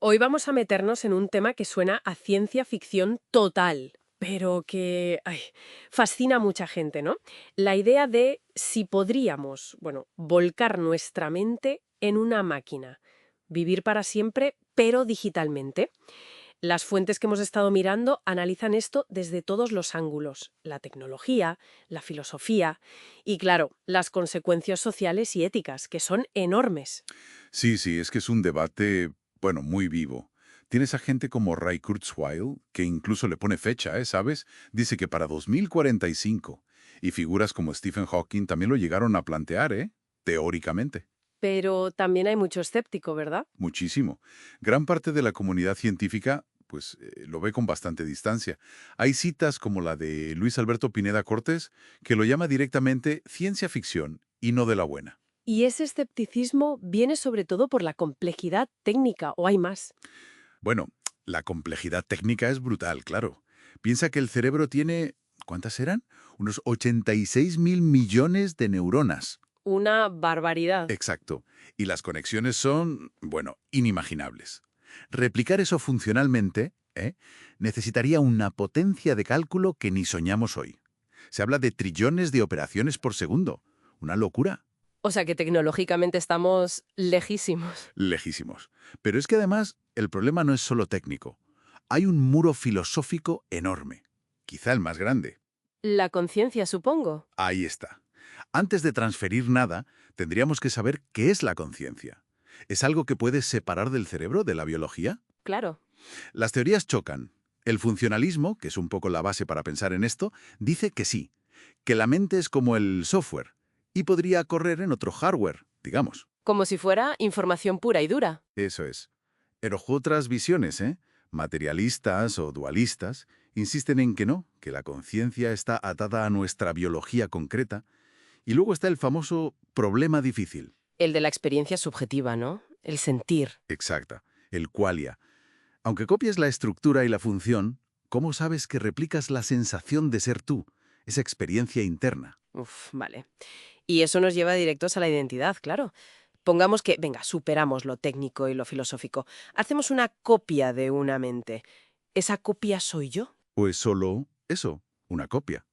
Hoy vamos a meternos en un tema que suena a ciencia ficción total, pero que fascina a mucha gente, ¿no? La idea de si podríamos, bueno, volcar nuestra mente en una máquina, vivir para siempre, pero digitalmente. Las fuentes que hemos estado mirando analizan esto desde todos los ángulos, la tecnología, la filosofía y, claro, las consecuencias sociales y éticas, que son enormes. Sí, sí, es que es un debate, bueno, muy vivo. Tienes a gente como Ray Kurzweil, que incluso le pone fecha, ¿sabes? Dice que para 2045. Y figuras como Stephen Hawking también lo llegaron a plantear, ¿eh? Teóricamente. Pero también hay mucho escéptico, ¿verdad? Muchísimo. Gran parte de la comunidad científica, pues, lo ve con bastante distancia. Hay citas como la de Luis Alberto Pineda Cortés, que lo llama directamente ciencia ficción y no de la buena. Y ese escepticismo viene sobre todo por la complejidad técnica, ¿o hay más? Bueno, la complejidad técnica es brutal, claro. Piensa que el cerebro tiene, ¿cuántas eran? Unos 86.000 millones de neuronas. Una barbaridad. Exacto. Y las conexiones son, bueno, inimaginables. Replicar eso funcionalmente, necesitaría una potencia de cálculo que ni soñamos hoy. Se habla de trillones de operaciones por segundo. Una locura. O sea que tecnológicamente estamos lejísimos. Lejísimos. Pero es que además el problema no es solo técnico. Hay un muro filosófico enorme, quizá el más grande. La conciencia, supongo. Ahí está. Antes de transferir nada, tendríamos que saber qué es la conciencia. ¿Es algo que puedes separar del cerebro, de la biología? Claro. Las teorías chocan. El funcionalismo, que es un poco la base para pensar en esto, dice que sí, que la mente es como el software y podría correr en otro hardware, digamos. Como si fuera información pura y dura. Eso es. Pero otras visiones, materialistas o dualistas, insisten en que no, que la conciencia está atada a nuestra biología concreta. Y luego está el famoso problema difícil. El de la experiencia subjetiva, ¿no? El sentir. Exacta, el qualia. Aunque copies la estructura y la función, ¿cómo sabes que replicas la sensación de ser tú, esa experiencia interna? Uf, vale. Y eso nos lleva directos a la identidad, claro. Pongamos que, venga, superamos lo técnico y lo filosófico. Hacemos una copia de una mente. ¿Esa copia soy yo? ¿O es solo eso, una copia?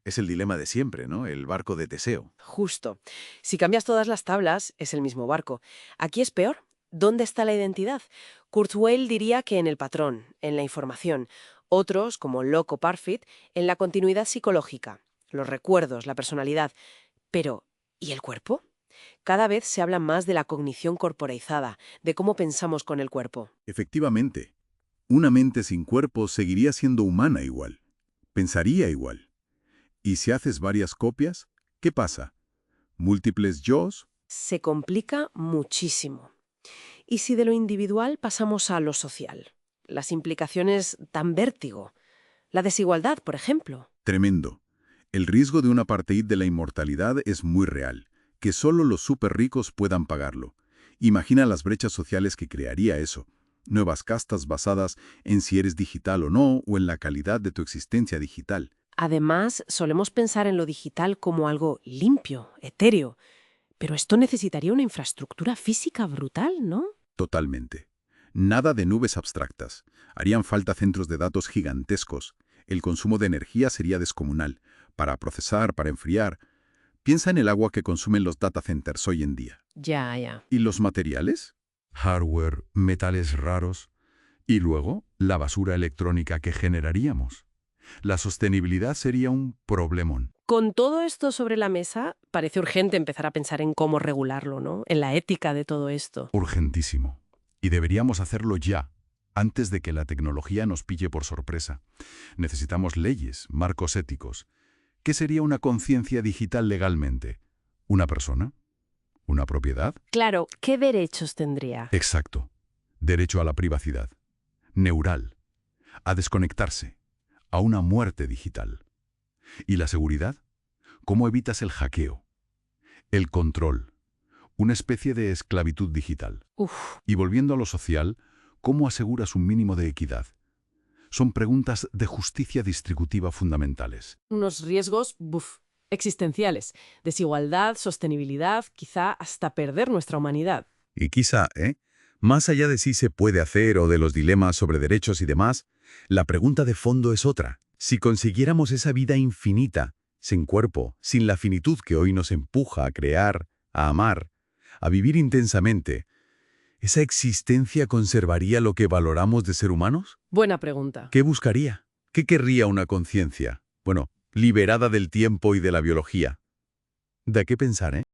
Es el dilema de siempre, ¿no? El barco de Teseo. Justo. Si cambias todas las tablas, es el mismo barco. Aquí es peor. ¿Dónde está la identidad? Kurzweil diría que en el patrón, en la información. Otros, como Locke o Parfit, en la continuidad psicológica, los recuerdos, la personalidad. Pero, ¿y el cuerpo? Cada vez se habla más de la cognición corporeizada, de cómo pensamos con el cuerpo. Efectivamente, una mente sin cuerpo seguiría siendo humana igual. Pensaría igual. ¿Y si haces varias copias? ¿Qué pasa? ¿Múltiples yos? Se complica muchísimo. ¿Y si de lo individual pasamos a lo social? Las implicaciones dan vértigo. La desigualdad, por ejemplo. Tremendo. El riesgo de un apartheid de la inmortalidad es muy real, que solo los súper ricos puedan pagarlo. Imagina las brechas sociales que crearía eso. Nuevas castas basadas en si eres digital o no, o en la calidad de tu existencia digital. Además, solemos pensar en lo digital como algo limpio, etéreo. Pero esto necesitaría una infraestructura física brutal, ¿no? Totalmente. Nada de nubes abstractas. Harían falta centros de datos gigantescos. El consumo de energía sería descomunal. Para procesar, para enfriar. Piensa en el agua que consumen los data centers hoy en día. Ya, ya. ¿Y los materiales? Hardware, metales raros. Y luego, la basura electrónica que generaríamos. La sostenibilidad sería un problemón. Con todo esto sobre la mesa, parece urgente empezar a pensar en cómo regularlo, ¿no? En la ética de todo esto. Urgentísimo. Y deberíamos hacerlo ya, antes de que la tecnología nos pille por sorpresa. Necesitamos leyes, marcos éticos. ¿Qué sería una conciencia digital legalmente? ¿Una persona? ¿Una propiedad? Claro, ¿qué derechos tendría? Exacto. Derecho a la privacidad. Neural. A desconectarse. A una muerte digital. ¿Y la seguridad? ¿Cómo evitas el hackeo? El control. Una especie de esclavitud digital. Uf, Y volviendo a lo social, ¿cómo aseguras un mínimo de equidad? Son preguntas de justicia distributiva fundamentales. unos riesgos, existenciales. Desigualdad, sostenibilidad, quizá hasta perder nuestra humanidad. Y quizá, Más allá de si se puede hacer o de los dilemas sobre derechos y demás, la pregunta de fondo es otra. Si consiguiéramos esa vida infinita, sin cuerpo, sin la finitud que hoy nos empuja a crear, a amar, a vivir intensamente, ¿esa existencia conservaría lo que valoramos de ser humanos? Buena pregunta. ¿Qué buscaría? ¿Qué querría una conciencia? Bueno, liberada del tiempo y de la biología. Da qué pensar, ¿eh?